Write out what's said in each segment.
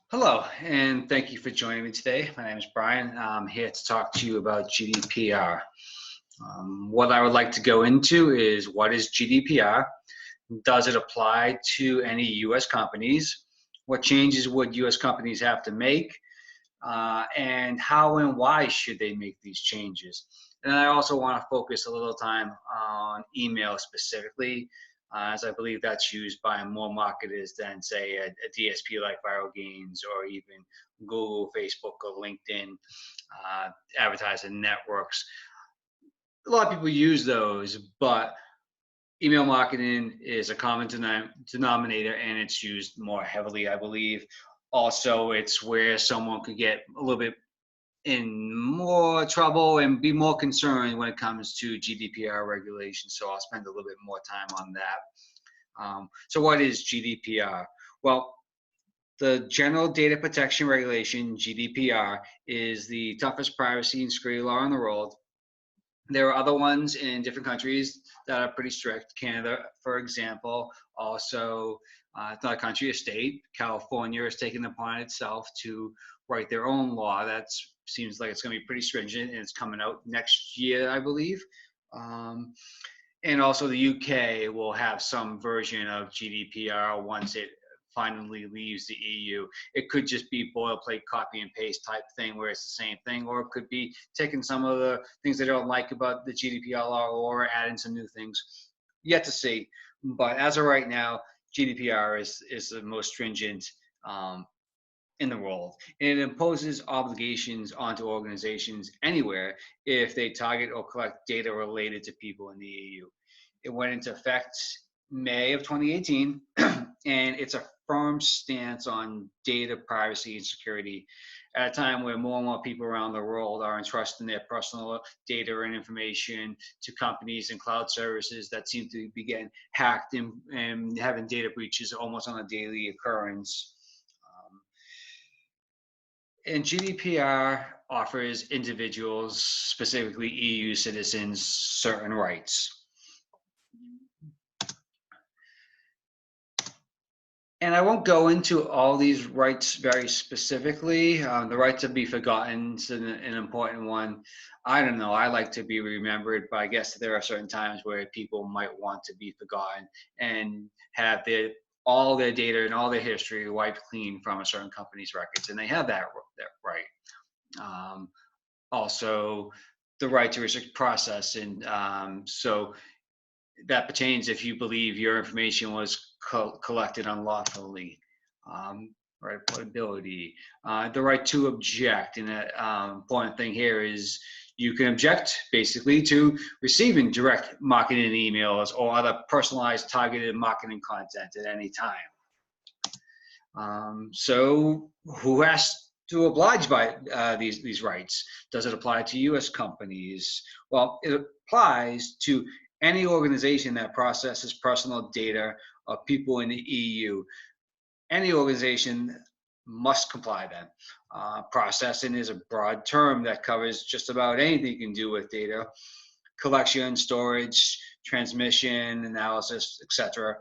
Hello, and thank you for joining me today. My name is Brian. I'm here to talk to you about GDPR. What I would like to go into is what is GDPR? Does it apply to any US companies? What changes would US companies have to make? And how and why should they make these changes? And I also want to focus a little time on email specifically, as I believe that's used by more marketers than, say, a DSP like Viral Gains or even Google, Facebook, or LinkedIn advertising networks. A lot of people use those, but email marketing is a common denominator and it's used more heavily, I believe. Also, it's where someone could get a little bit in more trouble and be more concerned when it comes to GDPR regulations. So I'll spend a little bit more time on that. So what is GDPR? Well, the General Data Protection Regulation, GDPR, is the toughest privacy and security law in the world. There are other ones in different countries that are pretty strict. Canada, for example, also it's not a country, a state. California has taken it upon itself to write their own law. That seems like it's going to be pretty stringent, and it's coming out next year, I believe. And also the UK will have some version of GDPR once it finally leaves the EU. It could just be boilerplate copy and paste type thing where it's the same thing, or it could be taking some of the things they don't like about the GDPR law or adding some new things. Yet to see. But as of right now, GDPR is the most stringent in the world. And it imposes obligations onto organizations anywhere if they target or collect data related to people in the EU. It went into effect May of 2018, and it's a firm stance on data privacy and security at a time where more and more people around the world are entrusting their personal data and information to companies and cloud services that seem to be getting hacked and having data breaches almost on a daily occurrence. And GDPR offers individuals, specifically EU citizens, certain rights. And I won't go into all these rights very specifically. The right to be forgotten is an important one. I don't know. I like to be remembered, but I guess there are certain times where people might want to be forgotten and have all their data and all their history wiped clean from a certain company's records, and they have that right. Um, Also, the right to restrict process, and so that pertains if you believe your information was collected unlawfully. Right, portability, the right to object, and the important thing here is you can object basically to receiving direct marketing emails or other personalized targeted marketing content at any time. So who has to oblige by these rights? Does it apply to U.S. companies? Well, it applies to any organization that processes personal data of people in the EU. Any organization must comply then. Processing is a broad term that covers just about anything you can do with data: collection, storage, transmission, analysis, etc.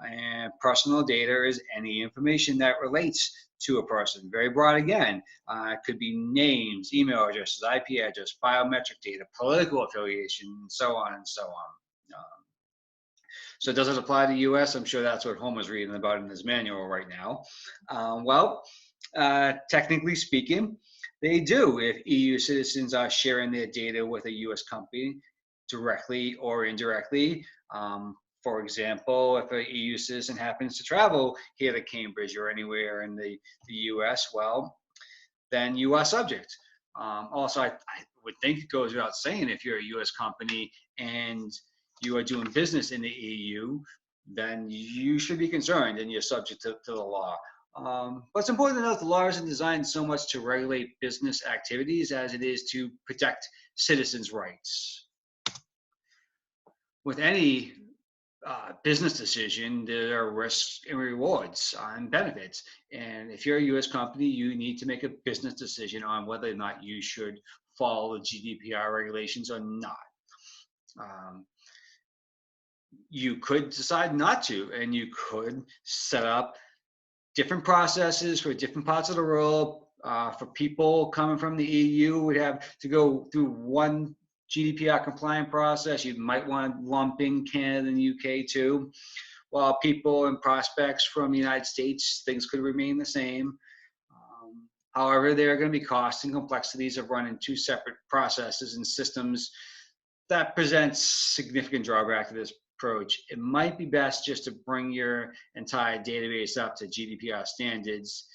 And personal data is any information that relates to a person. Very broad again. It could be names, email addresses, IP address, biometric data, political affiliation, and so on and so on. So does it apply to the US? I'm sure that's what Homer's reading about in his manual right now. Technically speaking, they do if EU citizens are sharing their data with a US company directly or indirectly. For example, if an EU citizen happens to travel here to Cambridge or anywhere in the US, well, then you are subject. Also, I would think it goes without saying if you're a US company and you are doing business in the EU, then you should be concerned and you're subject to the law. But it's important to note the law isn't designed so much to regulate business activities as it is to protect citizens' rights. With any business decision, there are risks and rewards and benefits. And if you're a US company, you need to make a business decision on whether or not you should follow the GDPR regulations or not. You could decide not to, and you could set up different processes for different parts of the world. For people coming from the EU, would have to go through one GDPR compliant process. You might want to lump in Canada and the UK too. While people and prospects from the United States, things could remain the same. However, there are going to be costs and complexities of running two separate processes and systems that presents significant drawback to this approach. It might be best just to bring your entire database up to GDPR standards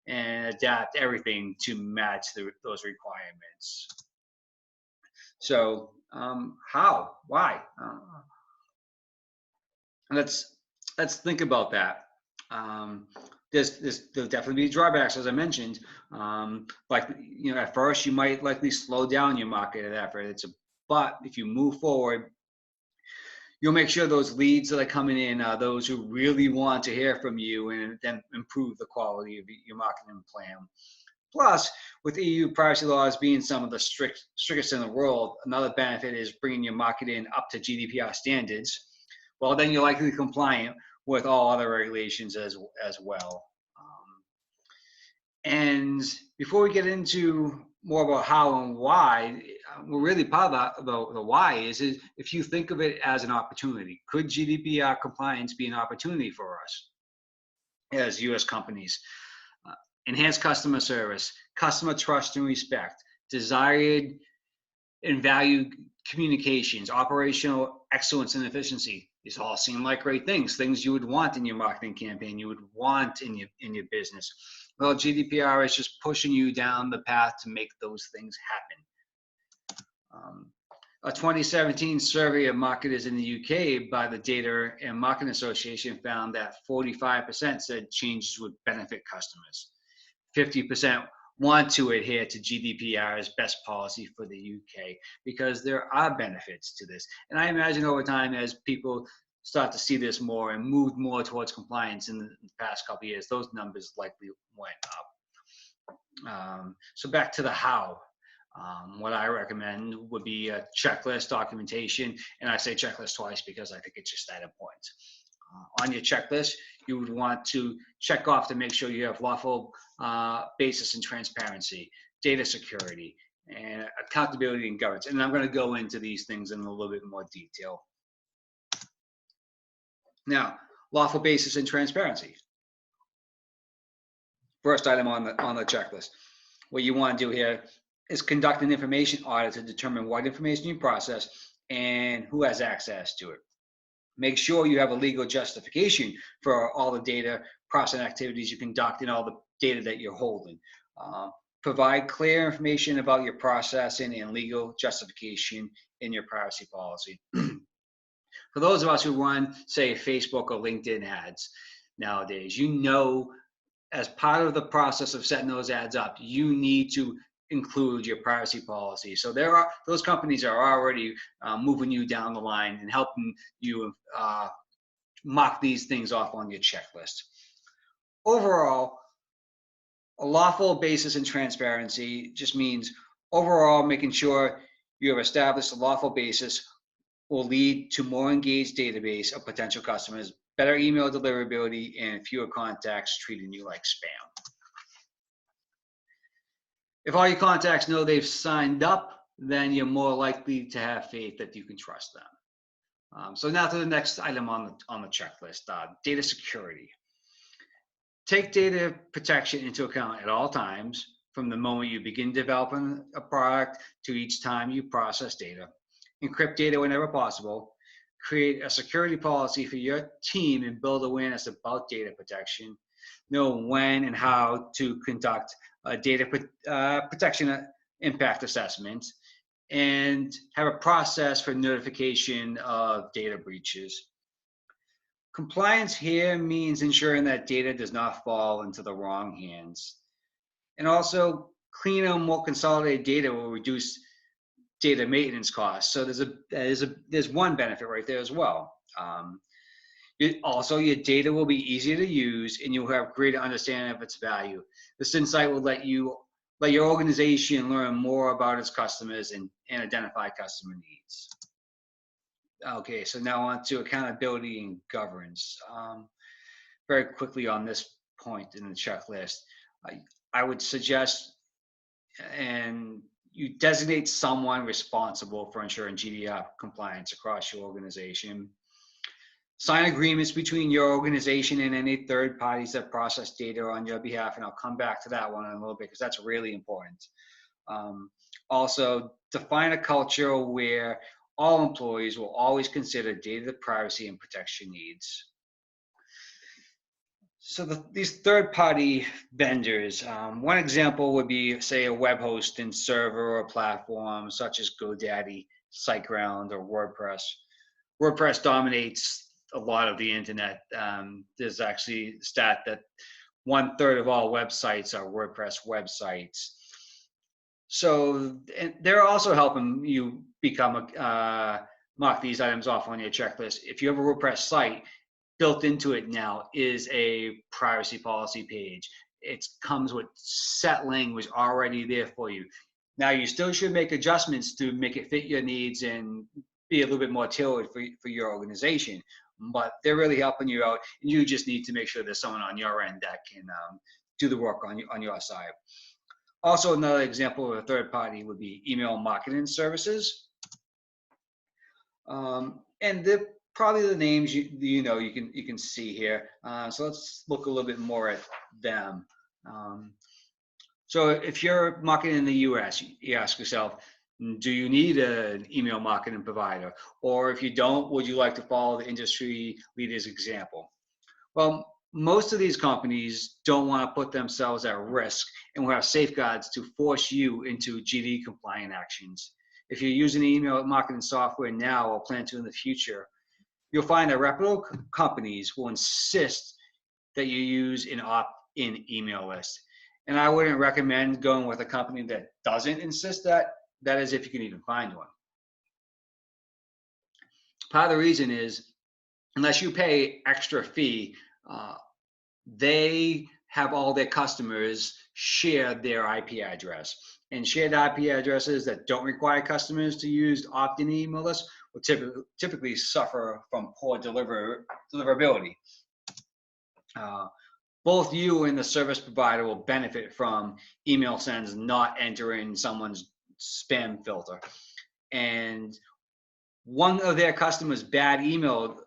and adapt everything to match those requirements. So how? Why? Let's think about that. There'll definitely be drawbacks, as I mentioned. Like, at first you might likely slow down your marketing effort. But if you move forward, you'll make sure those leads that are coming in are those who really want to hear from you, and then improve the quality of your marketing plan. Plus, with EU privacy laws being some of the strictest in the world, another benefit is bringing your marketing up to GDPR standards. Well, then you're likely compliant with all other regulations as well. And before we get into more about how and why, we're really part of the why is if you think of it as an opportunity. Could GDPR compliance be an opportunity for us as U.S. companies? Enhanced customer service, customer trust and respect, desired and valued communications, operational excellence and efficiency. These all seem like great things you would want in your marketing campaign, you would want in your business. Well, GDPR is just pushing you down the path to make those things happen. A 2017 survey of marketers in the UK by the Data and Marketing Association found that 45% said changes would benefit customers. 50% want to adhere to GDPR as best policy for the UK because there are benefits to this. And I imagine over time, as people start to see this more and move more towards compliance in the past couple of years, those numbers likely went up. So back to the how. What I recommend would be a checklist documentation, and I say checklist twice because I think it's just that important. On your checklist, you would want to check off to make sure you have lawful basis and transparency, data security, and accountability and governance. And I'm going to go into these things in a little bit more detail. Now, lawful basis and transparency. First item on the checklist. What you want to do here is conduct an information audit to determine what information you process and who has access to it. Make sure you have a legal justification for all the data processing activities you conduct and all the data that you're holding. Provide clear information about your processing and legal justification in your privacy policy. For those of us who run, say, Facebook or LinkedIn ads nowadays, as part of the process of setting those ads up, you need to include your privacy policy. So those companies are already moving you down the line and helping you mark these things off on your checklist. Overall, a lawful basis and transparency just means overall making sure you have established a lawful basis will lead to more engaged database of potential customers, better email deliverability, and fewer contacts treating you like spam. If all your contacts know they've signed up, then you're more likely to have faith that you can trust them. So now to the next item on the checklist, data security. Take data protection into account at all times, from the moment you begin developing a product to each time you process data. Encrypt data whenever possible. Create a security policy for your team and build awareness about data protection. Know when and how to conduct a data protection impact assessment, and have a process for notification of data breaches. Compliance here means ensuring that data does not fall into the wrong hands. And also, cleaner, more consolidated data will reduce data maintenance costs. So there's one benefit right there as well. Also, your data will be easier to use, and you'll have greater understanding of its value. This insight will let your organization learn more about its customers and identify customer needs. Okay, so now on to accountability and governance. Very quickly on this point in the checklist, I would suggest, and you designate someone responsible for ensuring GDPR compliance across your organization. Sign agreements between your organization and any third parties that process data on your behalf, and I'll come back to that one in a little bit because that's really important. Also, define a culture where all employees will always consider data privacy and protection needs. So these third-party vendors, one example would be, say, a web hosting server or platform such as GoDaddy, SiteGround, or WordPress. WordPress dominates a lot of the internet. There's actually a stat that 1/3 of all websites are WordPress websites. So they're also helping you become mark these items off on your checklist. If you have a WordPress site, built into it now is a privacy policy page. It comes with set language already there for you. Now you still should make adjustments to make it fit your needs and be a little bit more tailored for your organization, but they're really helping you out. You just need to make sure there's someone on your end that can do the work on your side. Also, another example of a third party would be email marketing services. And they're probably the names you can see here. So let's look a little bit more at them. So if you're marketing in the US, you ask yourself, do you need an email marketing provider? Or if you don't, would you like to follow the industry leader's example? Well, most of these companies don't want to put themselves at risk and will have safeguards to force you into GD compliant actions. If you're using email marketing software now or plan to in the future, you'll find that reputable companies will insist that you use an opt-in email list. And I wouldn't recommend going with a company that doesn't insist that. That is, if you can even find one. Part of the reason is, unless you pay extra fee, they have all their customers share their IP address. And shared IP addresses that don't require customers to use opt-in email lists will typically suffer from poor deliverability. Both you and the service provider will benefit from email sends not entering someone's spam filter. And one of their customers' bad email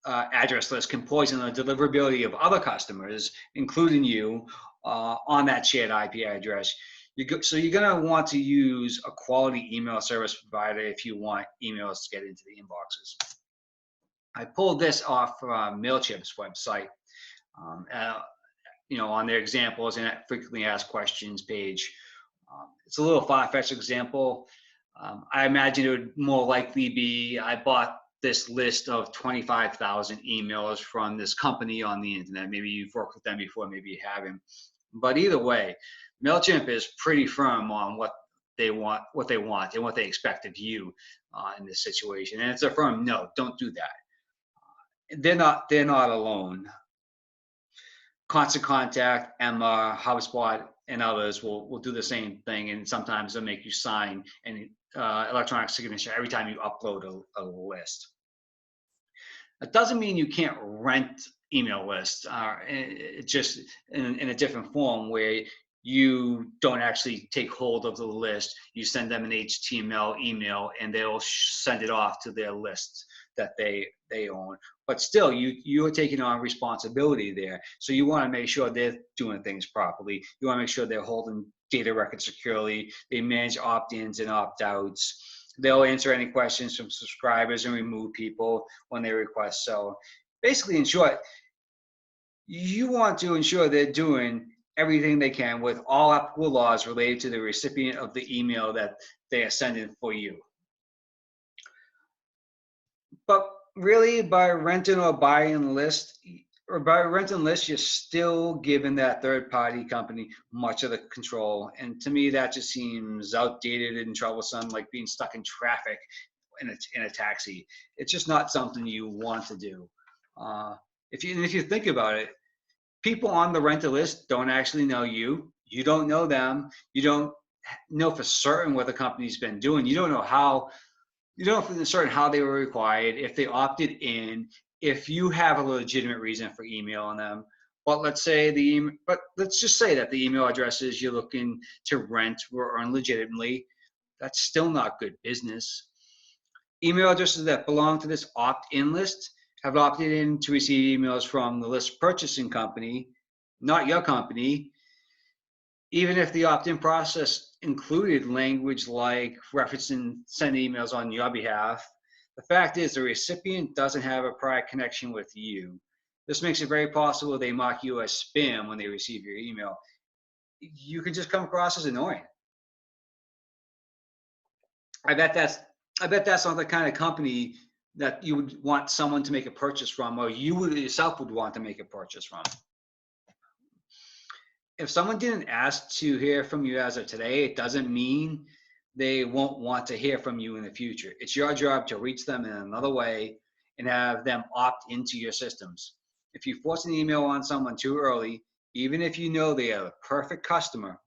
address list can poison the deliverability of other customers, including you, on that shared IP address. So you're going to want to use a quality email service provider if you want emails to get into the inboxes. I pulled this off MailChimp's website, on their examples and frequently asked questions page. It's a little far-fetched example. I imagine it would more likely be, I bought this list of 25,000 emails from this company on the internet. Maybe you've worked with them before, maybe you haven't. But either way, MailChimp is pretty firm on what they want and what they expect of you in this situation. And it's a firm no, don't do that. They're not alone. Constant Contact, Emma, HubSpot, and others will do the same thing, and sometimes they'll make you sign an electronic signature every time you upload a list. It doesn't mean you can't rent email lists, just in a different form where you don't actually take hold of the list. You send them an HTML email and they'll send it off to their list that they own. But still, you are taking on responsibility there. So you want to make sure they're doing things properly. You want to make sure they're holding data records securely. They manage opt-ins and opt-outs. They'll answer any questions from subscribers and remove people when they request. So basically, in short, you want to ensure they're doing everything they can with all applicable laws related to the recipient of the email that they are sending for you. But really, by renting or buying list, you're still giving that third-party company much of the control. And to me, that just seems outdated and troublesome, like being stuck in traffic in a taxi. It's just not something you want to do. If you think about it, people on the rental list don't actually know you. You don't know them. You don't know for certain what the company's been doing. You don't know for certain how they were required, if they opted in, if you have a legitimate reason for emailing them. But let's just say that the email addresses you're looking to rent or earn legitimately. That's still not good business. Email addresses that belong to this opt-in list have opted in to receive emails from the list purchasing company, not your company, even if the opt-in process included language like referencing send emails on your behalf. The fact is the recipient doesn't have a prior connection with you. This makes it very possible they mark you as spam when they receive your email. You can just come across as annoying. I bet that's not the kind of company that you would want someone to make a purchase from, or you would yourself would want to make a purchase from. If someone didn't ask to hear from you as of today, it doesn't mean they won't want to hear from you in the future. It's your job to reach them in another way and have them opt into your systems. If you force an email on someone too early, even if you know they are a perfect customer,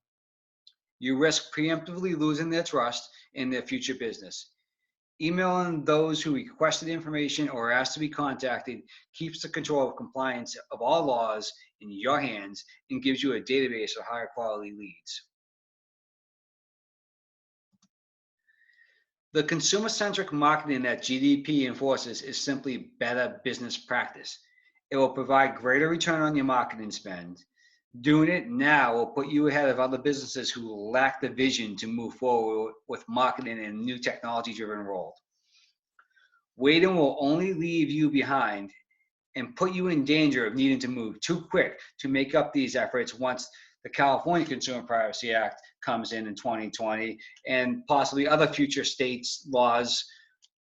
you risk preemptively losing their trust in their future business. Emailing those who requested information or asked to be contacted keeps the control of compliance of all laws in your hands and gives you a database of higher quality leads. The consumer-centric marketing that GDP enforces is simply better business practice. It will provide greater return on your marketing spend. Doing it now will put you ahead of other businesses who lack the vision to move forward with marketing in a new technology-driven world. Waiting will only leave you behind and put you in danger of needing to move too quick to make up these efforts once the California Consumer Privacy Act comes in 2020 and possibly other future states' laws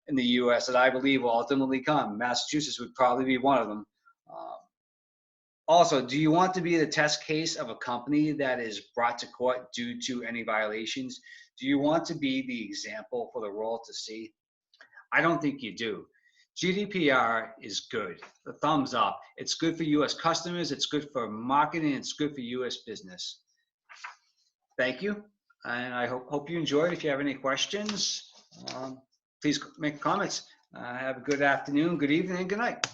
in the US that I believe will ultimately come. Massachusetts would probably be one of them. Also, do you want to be the test case of a company that is brought to court due to any violations? Do you want to be the example for the world to see? I don't think you do. GDPR is good. The thumbs up. It's good for US customers. It's good for marketing. It's good for US business. Thank you. And I hope you enjoyed. If you have any questions, please make comments. Have a good afternoon, good evening, and good night.